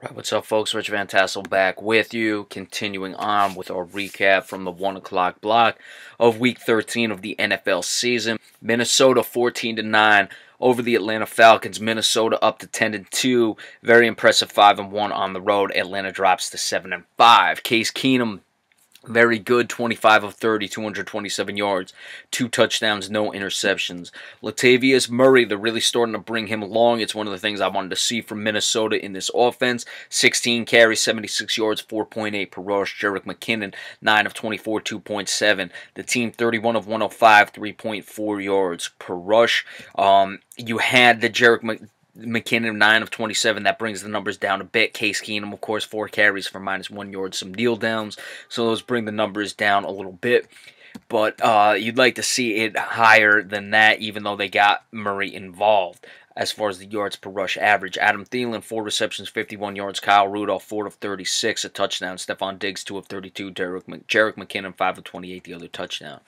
Right, what's up, folks? Rich Van Tassel back with you, continuing on with our recap from the 1 o'clock block of Week 13 of the NFL season. Minnesota 14-9 over the Atlanta Falcons. Minnesota up to 10-2. Very impressive 5-1 on the road. Atlanta drops to 7-5. Case Keenum, very good, 25 of 30, 227 yards, 2 touchdowns, no interceptions. Latavius Murray, they're really starting to bring him along. It's one of the things I wanted to see from Minnesota in this offense. 16 carries, 76 yards, 4.8 per rush. Jerick McKinnon, 9 of 24, 2.7. The team, 31 of 105, 3.4 yards per rush. You had the McKinnon, 9 of 27. That brings the numbers down a bit. Case Keenum, of course, 4 carries for -1 yard, some kneel downs. So those bring the numbers down a little bit. But you'd like to see it higher than that, even though they got Murray involved. As far as the yards per rush average, Adam Thielen, 4 receptions, 51 yards. Kyle Rudolph, 4 of 36, a touchdown. Stephon Diggs, 2 of 32. Jerick McKinnon, 5 of 28, the other touchdown.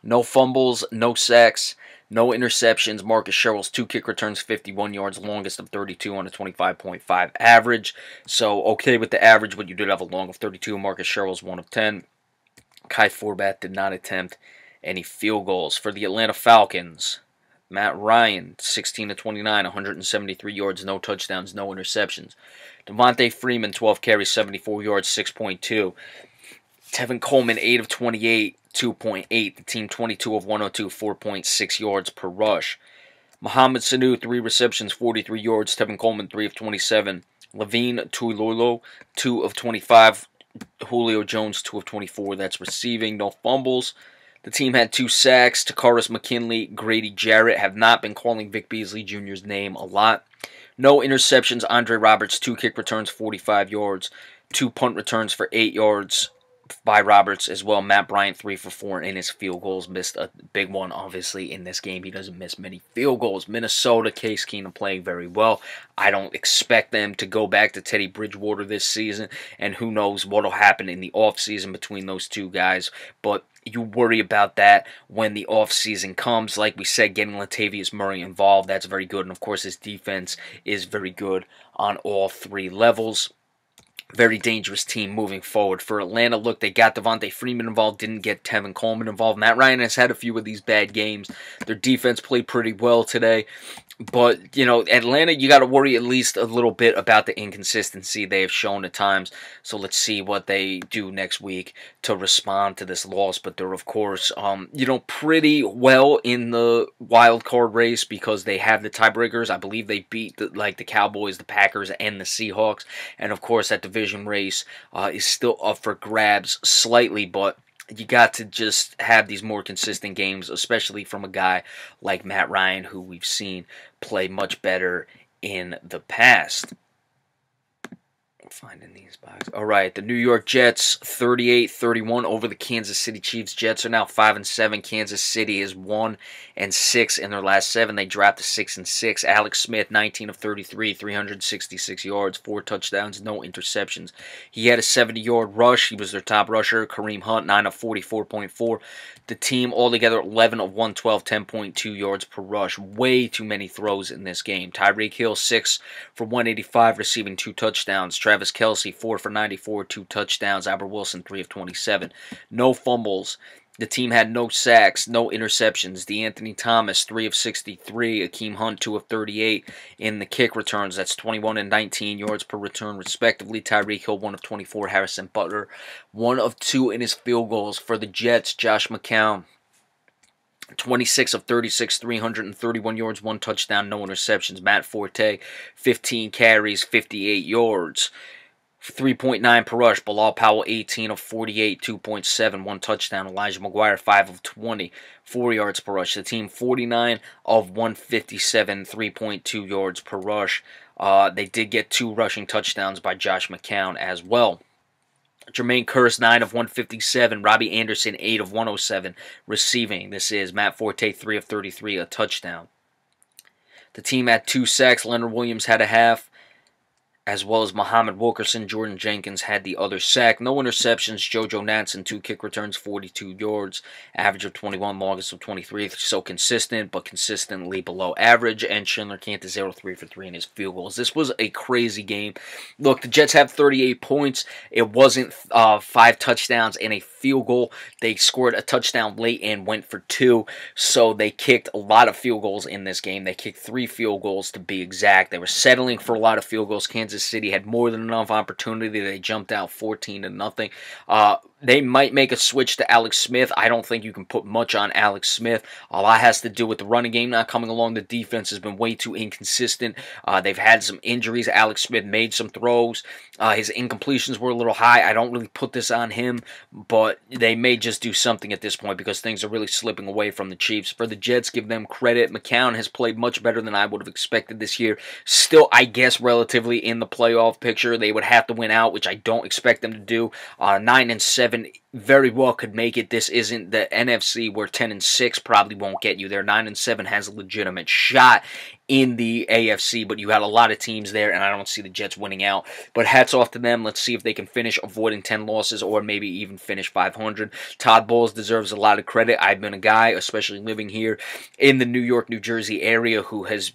No fumbles, no sacks, no interceptions. Marcus Sherrill's 2 kick returns, 51 yards, longest of 32 on a 25.5 average. So, okay with the average, but you did have a long of 32. Marcus Sherrill's 1 of 10. Kai Forbath did not attempt any field goals. For the Atlanta Falcons, Matt Ryan, 16 of 29, 173 yards, no touchdowns, no interceptions. Devontae Freeman, 12 carries, 74 yards, 6.2. Tevin Coleman, 8 of 28, 2.8. The team, 22 of 102, 4.6 yards per rush. Mohamed Sanu, 3 receptions, 43 yards. Tevin Coleman, 3 of 27. Levine Tuilolo, 2 of 25. Julio Jones, 2 of 24. That's receiving. No fumbles. The team had 2 sacks. Takaris McKinley, Grady Jarrett have not been calling Vic Beasley Jr.'s name a lot. No interceptions. Andre Roberts, 2 kick returns, 45 yards. 2 punt returns for 8 yards by Roberts as well. Matt Bryant, 3 for 4 in his field goals. Missed a big one, obviously, in this game. He doesn't miss many field goals. Minnesota, Case Keenum playing very well. I don't expect them to go back to Teddy Bridgewater this season, and who knows what will happen in the offseason between those two guys, but you worry about that when the offseason comes. Like we said, getting Latavius Murray involved, that's very good, and of course his defense is very good on all 3 levels. Very dangerous team moving forward. For Atlanta, look, they got Devontae Freeman involved, didn't get Tevin Coleman involved. Matt Ryan has had a few of these bad games. Their defense played pretty well today. But, you know, Atlanta, you got to worry at least a little bit about the inconsistency they have shown at times. So let's see what they do next week to respond to this loss. But they're, of course, pretty well in the wild card race because they have the tiebreakers. I believe they beat the Cowboys, the Packers, and the Seahawks. And, of course, that division race is still up for grabs slightly, but you got to just have these more consistent games, especially from a guy like Matt Ryan, who we've seen play much better in the past. Finding these boxes. All right, the New York Jets 38-31 over the Kansas City Chiefs. Jets are now 5-7. Kansas City is 1-6 in their last 7. They dropped to 6-6. Alex Smith, 19 of 33, 366 yards, 4 touchdowns, no interceptions. He had a 70-yard rush. He was their top rusher. Kareem Hunt, 9 of 44.4. The team altogether 11 of 112, 10.2 yards per rush. Way too many throws in this game. Tyreek Hill, 6 for 185, receiving 2 touchdowns. Travis Kelce, 4 for 94, 2 touchdowns. Albert Wilson, 3 of 27. No fumbles. The team had no sacks, no interceptions. DeAnthony Thomas, 3 of 63. Akeem Hunt, 2 of 38 in the kick returns. That's 21 and 19 yards per return, respectively. Tyreek Hill, 1 of 24. Harrison Butler, 1 of 2 in his field goals. For the Jets, Josh McCown, 26 of 36, 331 yards, 1 touchdown, no interceptions. Matt Forte, 15 carries, 58 yards. 3.9 per rush. Bilal Powell, 18 of 48, 2.7, 1 touchdown. Elijah McGuire, 5 of 20, 4 yards per rush. The team, 49 of 157, 3.2 yards per rush. They did get 2 rushing touchdowns by Josh McCown as well. Jermaine Kearse, 9 of 157. Robbie Anderson, 8 of 107 receiving. This is Matt Forte, 3 of 33, a touchdown. The team had 2 sacks. Leonard Williams had a half. as well as Muhammad Wilkerson. Jordan Jenkins had the other sack. No interceptions. JoJo Natson, 2 kick returns, 42 yards, average of 21, longest of 23. So consistent, but consistently below average. And Schindler Cantor 0-3 for 3 in his field goals. This was a crazy game. Look, the Jets have 38 points. It wasn't 5 touchdowns and a field goal. They scored a touchdown late and went for 2. So they kicked a lot of field goals in this game. They kicked 3 field goals to be exact. They were settling for a lot of field goals. Kansas City had more than enough opportunity. They jumped out 14-0. They might make a switch to Alex Smith. I don't think you can put much on Alex Smith. A lot has to do with the running game not coming along. The defense has been way too inconsistent. They've had some injuries. Alex Smith made some throws. His incompletions were a little high. I don't really put this on him, but they may just do something at this point because things are really slipping away from the Chiefs. For the Jets, give them credit. McCown has played much better than I would have expected this year. Still, I guess, relatively in the playoff picture. They would have to win out, which I don't expect them to do. 9-7 very well could make it. This isn't the NFC where 10-6 probably won't get you there. 9-7 has a legitimate shot in the AFC, but you had a lot of teams there, and I don't see the Jets winning out. But hats off to them. Let's see if they can finish avoiding 10 losses or maybe even finish 500. Todd Bowles deserves a lot of credit. I've been a guy, especially living here in the New York, New Jersey area, who has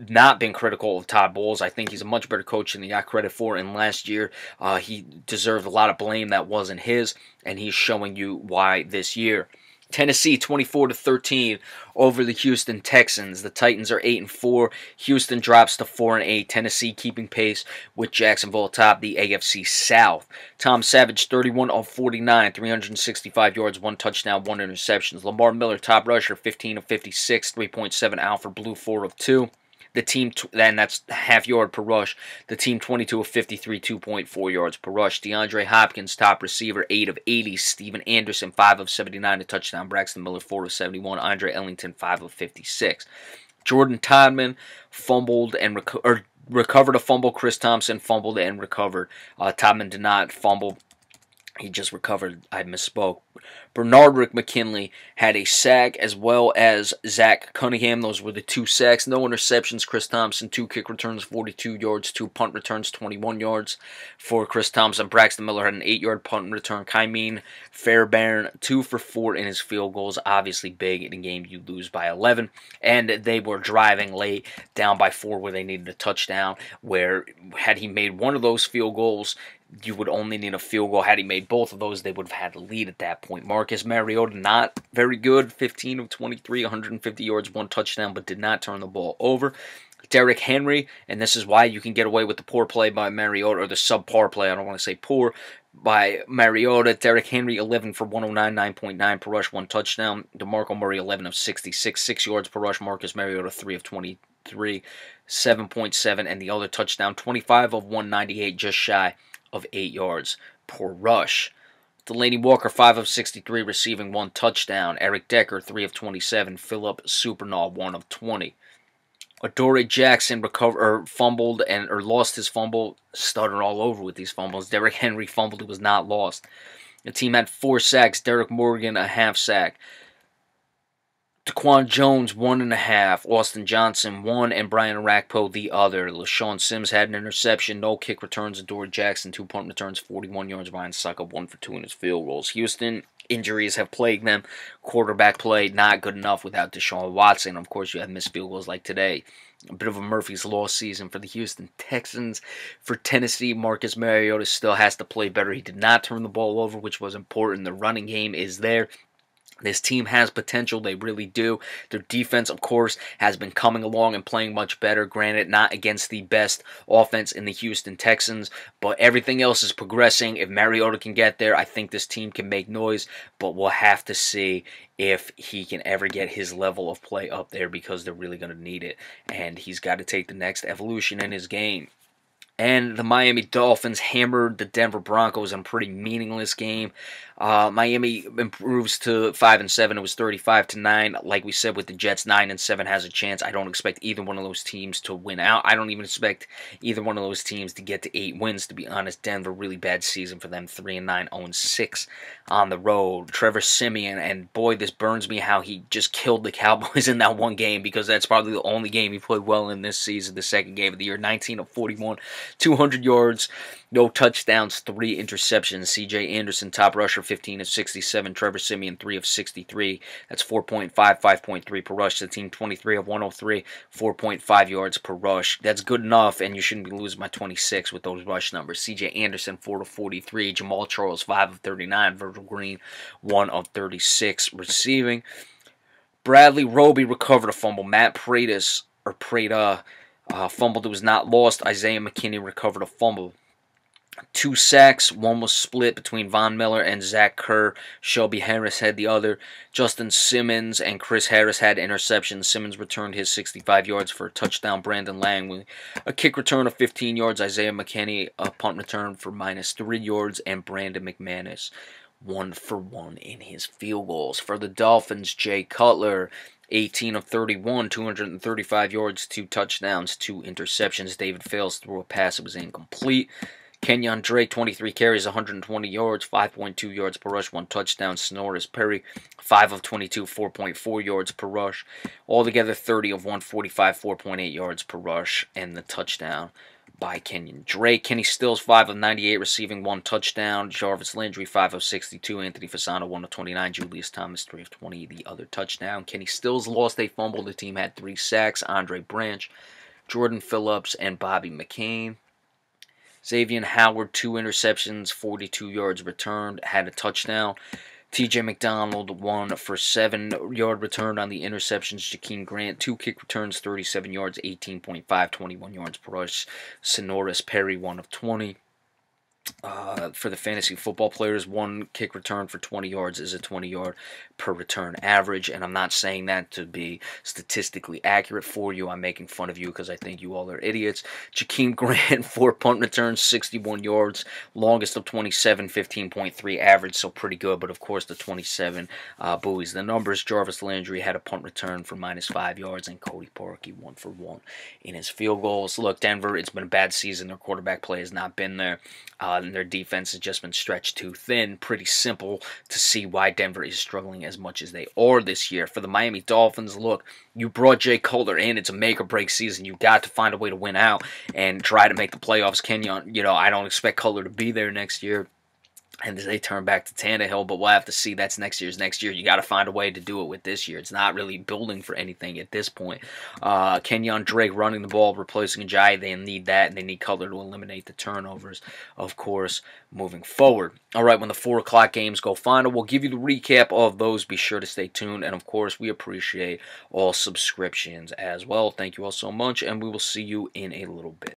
not been critical of Todd Bowles. I think he's a much better coach than he got credit for, and last year he deserved a lot of blame that wasn't his, and he's showing you why this year. Tennessee 24-13 over the Houston Texans. The Titans are 8-4. Houston drops to 4-8. Tennessee keeping pace with Jacksonville atop the AFC South. Tom Savage 31 of 49, 365 yards, 1 touchdown, 1 interception. Lamar Miller top rusher 15 of 56, 3.7. Alfred Blue 4 of 2. The team, and that's half yard per rush. The team 22 of 53, 2.4 yards per rush. DeAndre Hopkins, top receiver, 8 of 80. Steven Anderson, 5 of 79, a touchdown. Braxton Miller, 4 of 71. Andre Ellington, 5 of 56. Jordan Todman fumbled and recovered a fumble. Chris Thompson fumbled and recovered. Todman did not fumble. He just recovered. I misspoke. Bernard Rick McKinley had a sack, as well as Zach Cunningham. Those were the 2 sacks. No interceptions. Chris Thompson, 2 kick returns, 42 yards. 2 punt returns, 21 yards for Chris Thompson. Braxton Miller had an 8-yard punt return. Kymeen Fairbairn, 2 for 4 in his field goals. Obviously big in a game you lose by 11. And they were driving late, down by 4, where they needed a touchdown, where had he made one of those field goals, you would only need a field goal. Had he made both of those, they would have had a lead at that point. Marcus Mariota, not very good. 15 of 23, 150 yards, 1 touchdown, but did not turn the ball over. Derrick Henry, and this is why you can get away with the poor play by Mariota, or the subpar play, I don't want to say poor, by Mariota. Derrick Henry, 11 for 109, 9.9 per rush, 1 touchdown. DeMarco Murray, 11 of 66, 6 yards per rush. Marcus Mariota, 3 of 23, 7.7, and the other touchdown, 25 of 198, just shy of 8 yards per rush. Delaney Walker, 5 of 63, receiving 1 touchdown. Eric Decker, 3 of 27. Philip Supernaw, 1 of 20. Adoree Jackson fumbled or lost his fumble. Stuttered all over with these fumbles. Derrick Henry fumbled. It was not lost. The team had 4 sacks. Derek Morgan, a half sack. Daquan Jones, 1.5. Austin Johnson, 1. And Brian Arakpo, the other. LaShawn Sims had an interception. No kick returns. Adoree Jackson, 2 punt returns, 41 yards. Ryan Suckup, 1 for 2 in his field goals. Houston, injuries have plagued them. Quarterback play, not good enough without Deshaun Watson. Of course, you have missed field goals like today. A bit of a Murphy's Law season for the Houston Texans. For Tennessee, Marcus Mariota still has to play better. He did not turn the ball over, which was important. The running game is there. This team has potential. They really do. Their defense, of course, has been coming along and playing much better. Granted, not against the best offense in the Houston Texans, but everything else is progressing. If Mariota can get there, I think this team can make noise, but we'll have to see if he can ever get his level of play up there, because they're really going to need it, and he's got to take the next evolution in his game. And the Miami Dolphins hammered the Denver Broncos in a pretty meaningless game. Miami improves to 5-7. It was 35-9. Like we said with the Jets, 9-7 has a chance. I don't expect either one of those teams to win out. I don't even expect either one of those teams to get to 8 wins, to be honest. Denver, really bad season for them. 3-9, 0-6 on the road. Trevor Siemian, and boy, this burns me how he just killed the Cowboys in that one game, because that's probably the only game he played well in this season, the second game of the year. 19 of 41, 200 yards, no touchdowns, 3 interceptions. C.J. Anderson, top rusher, 15 of 67. Trevor Siemian, 3 of 63. That's 4.5, 5.3 per rush. The team, 23 of 103, 4.5 yards per rush. That's good enough, and you shouldn't be losing by 26 with those rush numbers. C.J. Anderson, 4 of 43. Jamal Charles, 5 of 39. Virgil Green, 1 of 36 receiving. Bradley Roby recovered a fumble. Matt Prada fumbled. It was not lost. Isaiah McKinney recovered a fumble. 2 sacks. One was split between Von Miller and Zach Kerr. Shelby Harris had the other. Justin Simmons and Chris Harris had interceptions. Simmons returned his 65 yards for a touchdown. Brandon Langley, a kick return of 15 yards. Isaiah McKinney, a punt return for -3 yards. And Brandon McManus, 1 for 1 in his field goals. For the Dolphins, Jay Cutler, 18 of 31, 235 yards, 2 touchdowns, 2 interceptions. David Fales threw a pass. It was incomplete. Kenyon Drake, 23 carries, 120 yards, 5.2 yards per rush, 1 touchdown. Sonoris Perry, 5 of 22, 4.4 yards per rush. Altogether, 30 of 145, 4.8 yards per rush, and the touchdown by Kenyon Drake. Kenny Stills, 5 of 98, receiving 1 touchdown. Jarvis Landry, 5 of 62. Anthony Fasano, 1 of 29. Julius Thomas, 3 of 20, the other touchdown. Kenny Stills lost a fumble. The team had 3 sacks. Andre Branch, Jordan Phillips, and Bobby McCain. Xavier Howard, 2 interceptions, 42 yards returned, had a touchdown. TJ McDonald, 1 for 7-yard return on the interceptions. Jakeem Grant, 2 kick returns, 37 yards, 18.5, 21 yards per rush. Sonoris Perry, 1 of 20. For the fantasy football players, 1 kick return for 20 yards is a 20-yard per return average, and I'm not saying that to be statistically accurate for you. I'm making fun of you because I think you all are idiots. Jakeem Grant, 4 punt returns, 61 yards, longest of 27, 15.3 average, so pretty good, but of course the 27 buoys the numbers. Jarvis Landry had a punt return for -5 yards, and Cody Parkey, 1 for 1 in his field goals. Look, Denver, it's been a bad season. Their quarterback play has not been there. And their defense has just been stretched too thin. Pretty simple to see why Denver is struggling as much as they are this year. For the Miami Dolphins, look, you brought Jay Cutler in. It's a make-or-break season. You got to find a way to win out and try to make the playoffs. Kenyon, I don't expect Cutler to be there next year, and they turn back to Tannehill, but we'll have to see. That's next year. You got to find a way to do it with this year. It's not really building for anything at this point. Kenyon Drake running the ball, replacing Ajayi. They need that, and they need Cutler to eliminate the turnovers, of course, moving forward. All right, when the 4 o'clock games go final, we'll give you the recap of those. Be sure to stay tuned, and of course, we appreciate all subscriptions as well. Thank you all so much, and we will see you in a little bit.